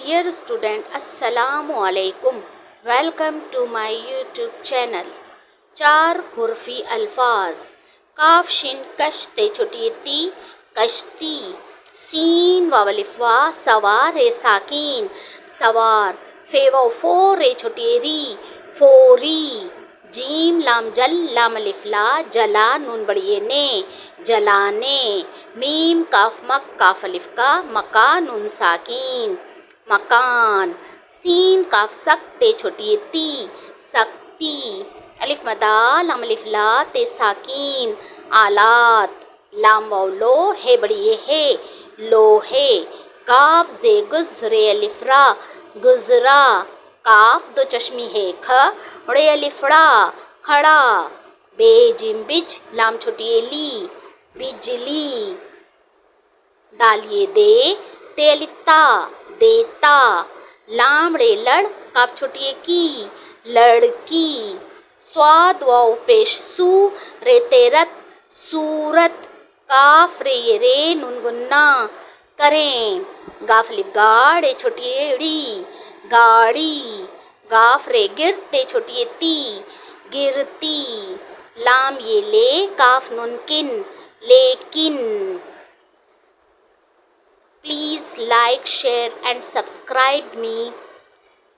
Dear student, Assalamu alaikum. Welcome to my YouTube channel. चार हुर्फी अल्फाज काफ Shin कश्ते छुटियती कश्ती scene वावलिफवा सवार ए साकीन सवार फेवा फोर ए छुटियरी फोरी जीम लाम जल लाम लिफला जला नून बड़िए ने जलाने मीम काफ मक काफ अलिफ का मका नून साकीन मकान सीन काफ सकते छोटी ती सकती अलिफ मदा लाम अलिफ ला ते साकीन आलात लाम वाव लो है बड़िए है लोहे काफ जे गुजरे अलिफरा गुजरा काफ दो चश्मी है ख रे अलिफड़ा खड़ा बेजिम बिज लाम छोटी ली बिजली दालिए दे ते अलिफ्ता देता लाम रे लड़ काफ छोटी की लड़की स्वाद वाव पेश सू रे तेरत सूरत काफ रे नुनगुन्ना करें गाफ लिफ गाड़े छोटी एड़ी गाड़ी गाफ रे गिरते छोटी ती गिरती लाम ये ले काफ नुनकिन लेकिन Please like, share and subscribe me.